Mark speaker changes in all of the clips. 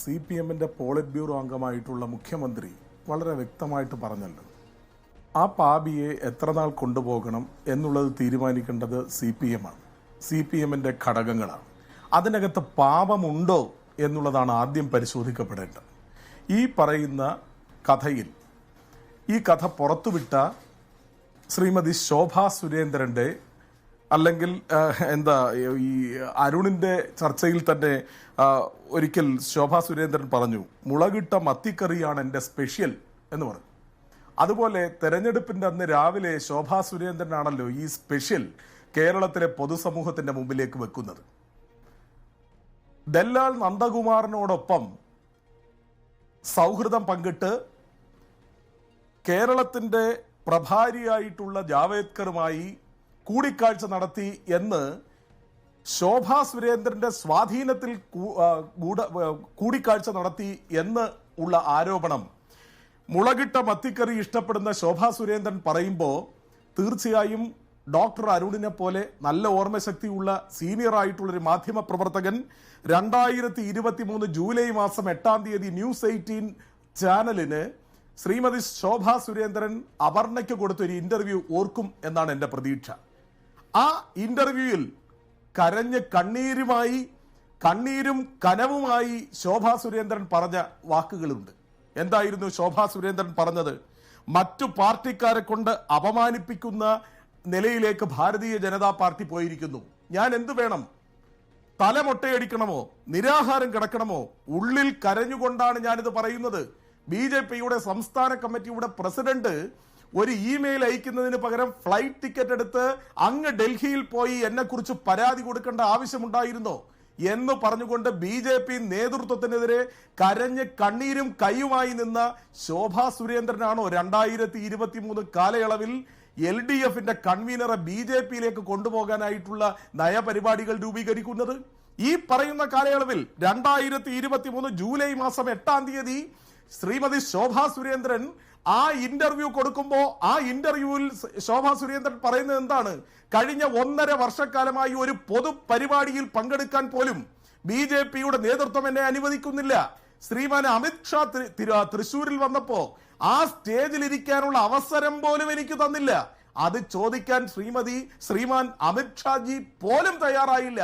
Speaker 1: CPMന്റെ polit bureau അംഗമായിട്ടുള്ള മുഖ്യമന്ത്രി വളരെ വ്യക്തമായിട്ട് പറഞ്ഞല്ലോ, ആ പാപിയെ എത്ര നാൾ കൊണ്ടുപോകണം എന്നുള്ളത് തീരുമാനിക്കേണ്ടത് CPM ആണ്, CPMന്റെ ഘടകങ്ങളാണ്. അതിനകത്ത് പാപമുണ്ടോ എന്നുള്ളതാണ് ആദ്യം പരിശോധിക്കപ്പെടേണ്ടത്. ഈ പറയുന്ന കഥയിൽ ഈ കഥ പുറത്തുവിട്ട ശ്രീമതി ശോഭാ സുരേന്ദ്രന്റെ അല്ലെങ്കിൽ ഈ അരുണിന്റെ ചർച്ചയിൽ തന്നെ ഒരിക്കൽ ശോഭാ സുരേന്ദ്രൻ പറഞ്ഞു, മുളകിട്ട മത്തിക്കറിയാണ് എൻ്റെ സ്പെഷ്യൽ എന്ന് പറഞ്ഞു. അതുപോലെ തെരഞ്ഞെടുപ്പിന്റെ അന്ന് രാവിലെ ശോഭാ സുരേന്ദ്രനാണല്ലോ ഈ സ്പെഷ്യൽ കേരളത്തിലെ പൊതുസമൂഹത്തിന്റെ മുമ്പിലേക്ക് വെക്കുന്നത്. ദല്ലാൽ നന്ദകുമാറിനോടൊപ്പം സൗഹൃദം പങ്കിട്ട് കേരളത്തിന്റെ പ്രഭാരിയായിട്ടുള്ള ജാവേദ്കറുമായി കൂടിക്കാഴ്ച നടത്തി എന്ന് ശോഭാ സുരേന്ദ്രന്റെ സ്വാധീനത്തിൽ കൂടിക്കാഴ്ച നടത്തി എന്ന് ഉള്ള ആരോപണം മുളകിട്ട മത്തിക്കറി ഇഷ്ടപ്പെടുന്ന ശോഭാ സുരേന്ദ്രൻ പറയുമ്പോൾ തീർച്ചയായും ഡോക്ടർ അരുണിനെ പോലെ നല്ല ഓർമ്മശക്തിയുള്ള സീനിയർ ആയിട്ടുള്ളൊരു മാധ്യമ പ്രവർത്തകൻ 2023 ജൂലൈ മാസം 8-ാം തീയതി ന്യൂസ് 18 ചാനലിന് ശ്രീമതി ശോഭാ സുരേന്ദ്രൻ അപർണയ്ക്ക് കൊടുത്തൊരു ഇന്റർവ്യൂ ഓർക്കും എന്നാണ് എൻ്റെ പ്രതീക്ഷ. ആ ഇന്റർവ്യൂവിൽ കരഞ്ഞ് കണ്ണീരും കനവുമായി ശോഭാ സുരേന്ദ്രൻ പറഞ്ഞ വാക്കുകളുണ്ട്. എന്തായിരുന്നു ശോഭാ സുരേന്ദ്രൻ പറഞ്ഞത്? മറ്റു പാർട്ടിക്കാരെ കൊണ്ട് അപമാനിപ്പിക്കുന്ന നിലയിലേക്ക് ഭാരതീയ ജനതാ പാർട്ടി പോയിരിക്കുന്നു. ഞാൻ എന്തു വേണം? തലമൊട്ടയടിക്കണമോ? നിരാഹാരം കിടക്കണമോ? ഉള്ളിൽ കരഞ്ഞുകൊണ്ടാണ് ഞാനിത് പറയുന്നത്. BJPയുടെ സംസ്ഥാന കമ്മിറ്റിയുടെ പ്രസിഡന്റ് ഒരു ഇമെയിൽ അയക്കുന്നതിന് പകരം ഫ്ലൈറ്റ് ടിക്കറ്റ് എടുത്ത് അങ്ങ് ഡൽഹിയിൽ പോയി എന്നെക്കുറിച്ച് പരാതി കൊടുക്കേണ്ട ആവശ്യമുണ്ടായിരുന്നോ എന്ന് പറഞ്ഞുകൊണ്ട് BJP നേതൃത്വത്തിനെതിരെ കരഞ്ഞ് കണ്ണീരും കൈയുമായി നിന്ന ശോഭാ സുരേന്ദ്രനാണോ 2023 കാലയളവിൽ LDFന്റെ കൺവീനറെ BJPയിലേക്ക് കൊണ്ടുപോകാനായിട്ടുള്ള നയപരിപാടികൾ രൂപീകരിക്കുന്നത്? ഈ പറയുന്ന കാലയളവിൽ 2023 ജൂലൈ മാസം 8-ാം തീയതി ശ്രീമതി ശോഭാ സുരേന്ദ്രൻ ആ ഇന്റർവ്യൂ കൊടുക്കുമ്പോൾ ആ ഇന്റർവ്യൂവിൽ ശോഭാ സുരേന്ദ്രൻ പറയുന്നത് എന്താണ്? കഴിഞ്ഞ 1.5 വർഷക്കാലമായി ഒരു പൊതുപരിപാടിയിൽ പങ്കെടുക്കാൻ പോലും BJPയുടെ നേതൃത്വം എന്നെ അനുവദിക്കുന്നില്ല. ശ്രീമാൻ അമിത് ഷാ തൃശ്ശൂരിൽ വന്നപ്പോ ആ സ്റ്റേജിൽ ഇരിക്കാനുള്ള അവസരം പോലും എനിക്ക് തന്നില്ല. അത് ചോദിക്കാൻ ശ്രീമാൻ അമിത് ഷാജി പോലും തയ്യാറായില്ല.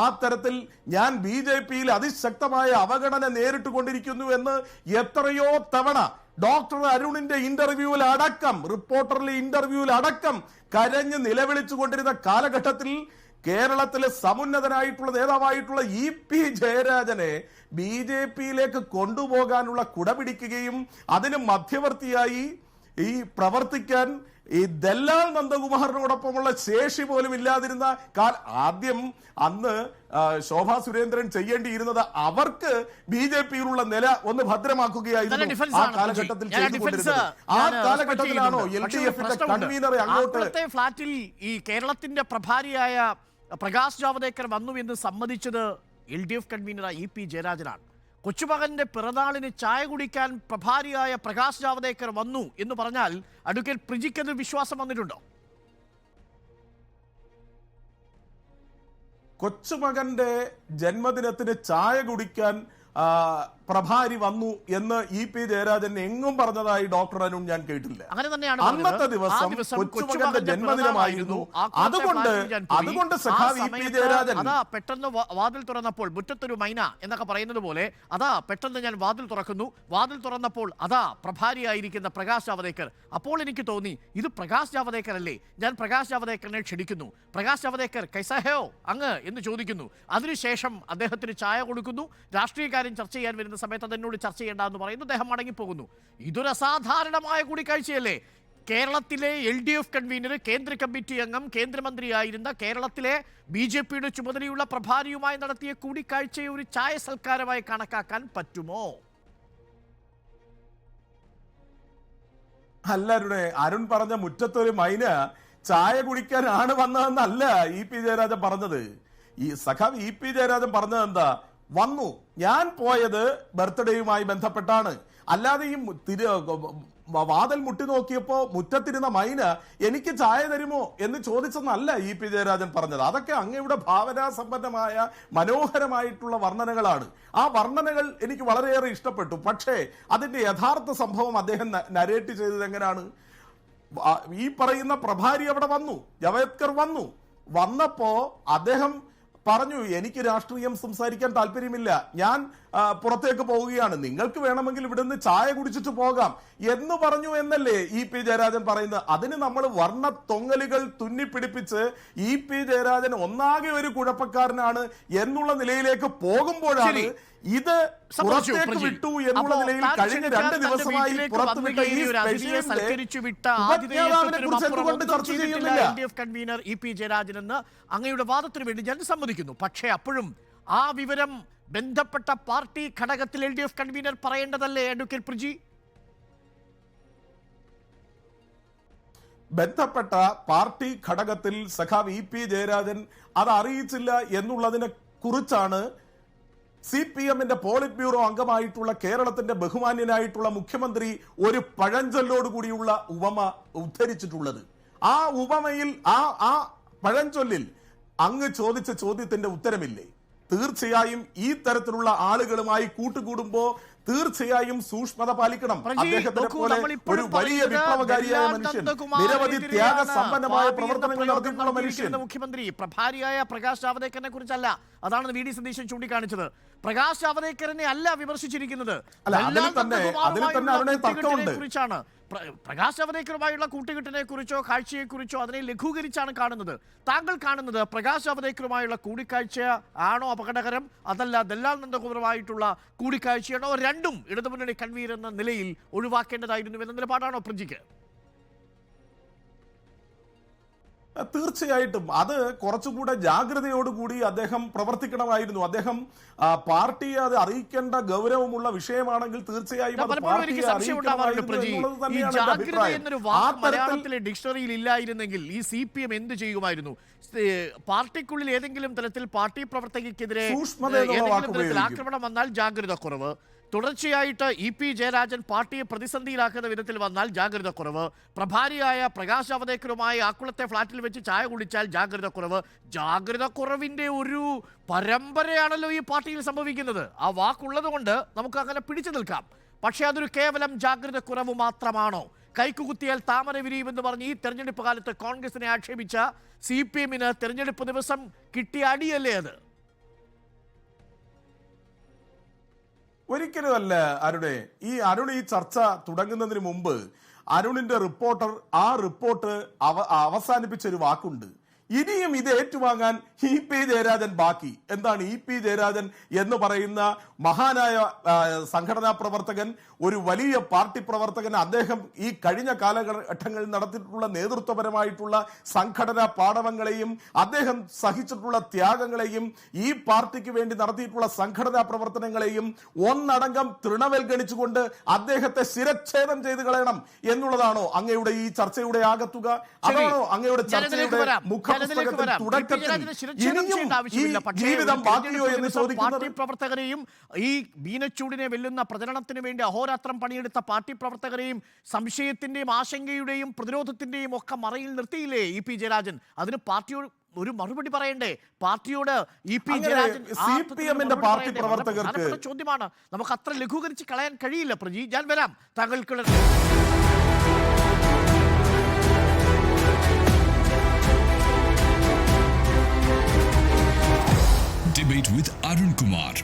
Speaker 1: ആ തരത്തിൽ ഞാൻ BJPയിൽ അതിശക്തമായ അവഗണന നേരിട്ട് കൊണ്ടിരിക്കുന്നു എന്ന് എത്രയോ തവണ ഡോക്ടർ അരുണിന്റെ ഇന്റർവ്യൂവിൽ അടക്കം, റിപ്പോർട്ടറിലെ ഇന്റർവ്യൂവിൽ അടക്കം കരഞ്ഞ് നിലവിളിച്ചു കൊണ്ടിരുന്ന കാലഘട്ടത്തിൽ കേരളത്തിലെ സമുന്നതനായിട്ടുള്ള നേതാവായിട്ടുള്ള EP ജയരാജനെ BJPയിലേക്ക് കൊണ്ടുപോകാനുള്ള കുടപിടിക്കുകയും അതിന് മധ്യവർത്തിയായി ഈ പ്രവർത്തിക്കാൻ ഈ ദല്ലാൽ നന്ദകുമാറിനോടൊപ്പമുള്ള ശേഷി പോലും ഇല്ലാതിരുന്ന ആദ്യം അന്ന് ശോഭാ സുരേന്ദ്രൻ ചെയ്യേണ്ടിയിരുന്നത് അവർക്ക് BJPയിലുള്ള നില ഒന്ന് ഭദ്രമാക്കുകയായിരുന്നു. ആ കാലഘട്ടത്തിൽ ആ കാലഘട്ടത്തിലാണോ LDFന്റെ കൺവീനറെ അങ്ങോട്ട്
Speaker 2: ഫ്ളാറ്റിൽ ഈ കേരളത്തിന്റെ പ്രഭാരിയായ പ്രകാശ് ജാവദേക്കർ വന്നു എന്ന് സമ്മതിച്ചത് LDF കൺവീനർ EP ജയരാജനാണ്. കൊച്ചുമകന്റെ പിറന്നാളിന് ചായ കുടിക്കാൻ പ്രഭാരിയായ പ്രകാശ് ജാവദേക്കർ വന്നു എന്ന് പറഞ്ഞാൽ അഡ്വക്കേറ്റ് പ്രിജിക്ക് വിശ്വാസം വന്നിട്ടുണ്ടോ?
Speaker 1: കൊച്ചുമകന്റെ ജന്മദിനത്തിന് ചായ കുടിക്കാൻ പ്രഭാരി വന്നു എന്ന് EP ജയരാജൻ എങ്ങും പറഞ്ഞതായി ഡോക്ടർ അരുൺ ഞാൻ കേട്ടില്ല. അന്നത്തെ ദിവസം കൊച്ചുമകന്റെ ജന്മദിനമായിരുന്നു. അതുകൊണ്ട് സഖാവ് EP ജയരാജൻ
Speaker 2: അതാ പെട്ടെന്ന് വാതിൽ തുറന്നപ്പോൾ മുറ്റത്തൊരു മൈന എന്നൊക്കെ പറയുന്നത് പോലെ അതാ പെട്ടെന്ന് ഞാൻ വാതിൽ തുറക്കുന്നു, വാതിൽ തുറന്നപ്പോൾ അതാ പ്രഭാരിയായിരിക്കുന്ന പ്രകാശ് ജാവദേക്കർ. അപ്പോൾ എനിക്ക് തോന്നി ഇത് പ്രകാശ് ജാവദേക്കർ അല്ലേ, ഞാൻ പ്രകാശ് ജാവദേക്കറിനെ ക്ഷണിക്കുന്നു. പ്രകാശ് ജാവദേക്കർ കൈസഹയോ അങ്ങ് എന്ന് ചോദിക്കുന്നു. അതിനുശേഷം അദ്ദേഹത്തിന് ചായ കൊടുക്കുന്നു. രാഷ്ട്രീയ ചർച്ച ചെയ്യാൻ വരുന്ന സമയത്ത് അതെന്നോട് ചർച്ച ചെയ്യേണ്ട എന്ന് പറയുന്നു. അദ്ദേഹം മടങ്ങിപ്പോകുന്നു. ഇതൊരു അസാധാരണമായ കൂടിക്കാഴ്ചയല്ലേ? കേരളത്തിലെ LDF കൺവീനർ, കേന്ദ്ര കമ്മിറ്റി അംഗം, കേന്ദ്രമന്ത്രിയായിരുന്ന കേരളത്തിലെ BJPയുടെ ചുമതലയുള്ള പ്രഭാരിയുമായി നടത്തിയ കൂടിക്കാഴ്ചയെ ഒരു ചായ സൽക്കാരമായി കണക്കാക്കാൻ പറ്റുമോ?
Speaker 1: അല്ല അരുൺ പറഞ്ഞ മുറ്റത്തൊരു മൈന ചായ കുടിക്കാനാണ് വന്നതെന്നല്ല EP ജയരാജൻ പറഞ്ഞത്. ഈ സഖാവ് EP ജയരാജൻ പറഞ്ഞത് എന്താ? വന്നു. ഞാൻ പോയത് ബർത്ത്ഡേയുമായി ബന്ധപ്പെട്ടാണ്. അല്ലാതെ ഈ വാതിൽ മുട്ടി നോക്കിയപ്പോ മുറ്റത്തിരുന്ന മൈന എനിക്ക് ചായ തരുമോ എന്ന് ചോദിച്ചെന്നല്ല ഇ പി ജയരാജൻ പറഞ്ഞത്. അതൊക്കെ അങ്ങയുടെ ഭാവനാസമ്പന്നമായ മനോഹരമായിട്ടുള്ള വർണ്ണനകളാണ്. ആ വർണ്ണനകൾ എനിക്ക് വളരെയേറെ ഇഷ്ടപ്പെട്ടു. പക്ഷേ അതിന്റെ യഥാർത്ഥ സംഭവം അദ്ദേഹം നരേറ്റ് ചെയ്തത് എങ്ങനെയാണ്? ഈ പറയുന്ന പ്രഭാരി അവിടെ വന്നു, ജാവ്ദേക്കർ വന്നപ്പോ അദ്ദേഹം പറഞ്ഞു, എനിക്ക് രാഷ്ട്രീയം സംസാരിക്കാൻ താല്പര്യമില്ല, ഞാൻ പുറത്തേക്ക് പോവുകയാണ്, നിങ്ങൾക്ക് വേണമെങ്കിൽ ഇവിടുന്ന് ചായ കുടിച്ചിട്ട് പോകാം എന്ന് പറഞ്ഞു എന്നല്ലേ ഇ പി ജയരാജൻ പറയുന്നത്? അതിന് നമ്മൾ വർണ്ണ തൊങ്ങലുകൾ തുന്നിപ്പിടിപ്പിച്ച് ഇ പി ജയരാജൻ ഒന്നാകെ ഒരു കുഴപ്പക്കാരനാണ് എന്നുള്ള നിലയിലേക്ക് പോകുമ്പോഴാണ് ഇത് പുറത്തേക്ക് വിട്ടു എന്നുള്ള നിലയിൽ കഴിഞ്ഞ 2 ദിവസമായി പുറത്തുവിട്ട ഈ
Speaker 2: ഉപജ്ഞാതാവിനെ കുറിച്ച് എന്തുകൊണ്ട് ചർച്ച ചെയ്യുന്നില്ല? കൺവീനർ ഇ പി ജയരാജൻ എന്ന് അങ്ങയുടെ വാദത്തിന് വേണ്ടി ഞാൻ സമ്മതിക്കുന്നു. പക്ഷേ അപ്പോഴും ആ വിവരം ബന്ധപ്പെട്ട പാർട്ടി ഘടകത്തിൽ LDF കൺവീനർ പറയേണ്ടതല്ലേ അഡ്വക്കേറ്റ് പ്രജി?
Speaker 1: ബന്ധപ്പെട്ട പാർട്ടി ഘടകത്തിൽ സഖാവ് ഇ പി ജയരാജൻ അത് അറിയിച്ചില്ല എന്നുള്ളതിനെ കുറിച്ചാണ് CPM-ന്റെ പോളിറ്റ് ബ്യൂറോ അംഗമായിട്ടുള്ള കേരളത്തിന്റെ ബഹുമാന്യനായിട്ടുള്ള മുഖ്യമന്ത്രി ഒരു പഴഞ്ചൊല്ലോടുകൂടിയുള്ള ഉപമ ഉദ്ധരിച്ചിട്ടുള്ളത്. ആ ഉപമയിൽ ആ പഴഞ്ചൊല്ലിൽ അങ്ങ് ചോദിച്ച ചോദ്യത്തിന്റെ ഉത്തരമില്ലേ? തീർച്ചയായും ഈ തരത്തിലുള്ള ആളുകളുമായി കൂട്ടുകൂടുമ്പോ തീർച്ചയായും സൂക്ഷ്മത പാലിക്കണം. അദ്ദേഹത്തിനെ പോലെ ഒരു വലിയ വിപ്ലവകാരിയായ മനുഷ്യൻ, നിരവധി ത്യാഗസമ്പന്നമായ പ്രവർത്തനങ്ങൾ നടത്തിയിട്ടുള്ള മനുഷ്യൻ.
Speaker 2: മുഖ്യമന്ത്രി പ്രഭാരിയായ പ്രകാശ് ജാവ്ദേക്കറിനെ കുറിച്ചല്ല, അതാണ് വി ഡി സതീശൻ ചൂണ്ടിക്കാണിച്ചത്. പ്രകാശ് ജാവ്ദേക്കറിനെ അല്ല വിമർശിച്ചിരിക്കുന്നത്, കുറിച്ചാണ്. പ്രകാശ് ജാവ്ദേക്കറുമായുള്ള കൂട്ടുകെട്ടിനെ കുറിച്ചോ കാഴ്ചയെക്കുറിച്ചോ അതിനെ ലഘൂകരിച്ചാണ് കാണുന്നത്. താങ്കൾ കാണുന്നത് പ്രകാശ് ജാവ്ദേക്കറുമായുള്ള കൂടിക്കാഴ്ച ആണോ അപകടകരം, അതല്ല ദല്ലാൽ നന്ദകുമാറുമായിട്ടുള്ള കൂടിക്കാഴ്ചയാണോ? രണ്ടും ഇടതുമുന്നണി കൺവീനർ എന്ന നിലയിൽ ഒഴിവാക്കേണ്ടതായിരുന്നു എന്ന നിലപാടാണോ പ്രജിക്ക്?
Speaker 1: തീർച്ചയായിട്ടും അത് കുറച്ചുകൂടെ ജാഗ്രതയോടുകൂടി അദ്ദേഹം പ്രവർത്തിക്കണമായിരുന്നു. അദ്ദേഹം പാർട്ടിയെ അത് അറിയിക്കേണ്ട ഗൗരവമുള്ള വിഷയമാണെങ്കിൽ തീർച്ചയായും
Speaker 2: മലയാളത്തിലെ ഡിക്ഷണറിയിൽ ഇല്ലായിരുന്നെങ്കിൽ ഈ CPM എന്ത് ചെയ്യുമായിരുന്നു? പാർട്ടിക്കുള്ളിൽ ഏതെങ്കിലും തരത്തിൽ പാർട്ടി പ്രവർത്തകർക്കെതിരെ ആക്രമണം വന്നാൽ ജാഗ്രത കുറവ്, തുടർച്ചയായിട്ട് ഇ പി ജയരാജൻ പാർട്ടിയെ പ്രതിസന്ധിയിലാക്കുന്ന വിധത്തിൽ വന്നാൽ ജാഗ്രത കുറവ്, പ്രഭാരിയായ പ്രകാശ് ജാവ്ദേക്കറുമായി ആക്കുളത്തെ ഫ്ളാറ്റിൽ വെച്ച് ചായ കുടിച്ചാൽ ജാഗ്രത കുറവ്. ജാഗ്രത കുറവിന്റെ ഒരു പരമ്പരയാണല്ലോ ഈ പാർട്ടിയിൽ സംഭവിക്കുന്നത്. ആ വാക്കുള്ളത് കൊണ്ട് നമുക്ക് അങ്ങനെ പിടിച്ചു നിൽക്കാം. പക്ഷെ അതൊരു കേവലം ജാഗ്രത കുറവ് മാത്രമാണോ? കൈക്കുകുത്തിയാൽ താമര വിരിയുമെന്ന് പറഞ്ഞ് ഈ തെരഞ്ഞെടുപ്പ് കാലത്ത് കോൺഗ്രസിനെ ആക്ഷേപിച്ച CPM-ന് തെരഞ്ഞെടുപ്പ് ദിവസം കിട്ടിയ അടിയല്ലേ അത്?
Speaker 1: ഒരിക്കലുമല്ല അരുണെ. അരുൺ ഈ ചർച്ച തുടങ്ങുന്നതിന് മുമ്പ് അരുണിന്റെ റിപ്പോർട്ടർ ആ റിപ്പോർട്ട് അവസാനിപ്പിച്ചൊരു വാക്കുണ്ട്, ഇനിയും ഇത് ഏറ്റുവാങ്ങാൻ ഇ പി ജയരാജൻ ബാക്കി. എന്താണ് ഇ പി ജയരാജൻ എന്ന് പറയുന്ന മഹാനായ സംഘടനാ പ്രവർത്തകൻ, ഒരു വലിയ പാർട്ടി പ്രവർത്തകൻ. അദ്ദേഹം ഈ കഴിഞ്ഞ കാലഘട്ടങ്ങളിൽ നടത്തിയിട്ടുള്ള നേതൃത്വപരമായിട്ടുള്ള സംഘടനാ പാടവങ്ങളെയും അദ്ദേഹം സഹിച്ചിട്ടുള്ള ത്യാഗങ്ങളെയും ഈ പാർട്ടിക്ക് വേണ്ടി നടത്തിയിട്ടുള്ള സംഘടനാ പ്രവർത്തനങ്ങളെയും ഒന്നടങ്കം തൃണവൽഗണിച്ചുകൊണ്ട് അദ്ദേഹത്തെ ശിരച്ഛേദം ചെയ്ത് കളയണം എന്നുള്ളതാണോ അങ്ങയുടെ ഈ ചർച്ചയുടെ ആകത്തുക? അതാണോ അങ്ങയുടെ ചർച്ചയുടെ മുഖപുസ്തകത്തിൽ തുടക്കത്തിൽ ജീവിതം ബാക്കിയോ എന്ന് ചോദിക്കുന്നത്?
Speaker 2: പ്രവർത്തകരെയും ഈ ബീനച്ചൂടിനെ വെല്ലുന്ന പ്രചരണത്തിന് വേണ്ടി അഹോരാത്രം പണിയെടുത്ത പാർട്ടി പ്രവർത്തകരെയും സംശയത്തിന്റെയും ആശങ്കയുടെയും പ്രതിരോധത്തിന്റെയും ഒക്കെ മറയിൽ നിർത്തിയില്ലേ ഇ പി ജയരാജൻ? അതിന് പാർട്ടിയോട് ഒരു മറുപടി പറയണ്ടേ? പാർട്ടിയോട് ഇ പി ജയരാജൻ
Speaker 1: CPM-ന്റെ പാർട്ടി പ്രവർത്തകർക്ക്
Speaker 2: ചോദ്യമാണ്. നമുക്ക് അത്ര ലഘൂകരിച്ച് കളയാൻ കഴിയില്ല പ്രജി. ഞാൻ വരാം താങ്കൾക്ക്.
Speaker 3: Debate with Arun Kumar.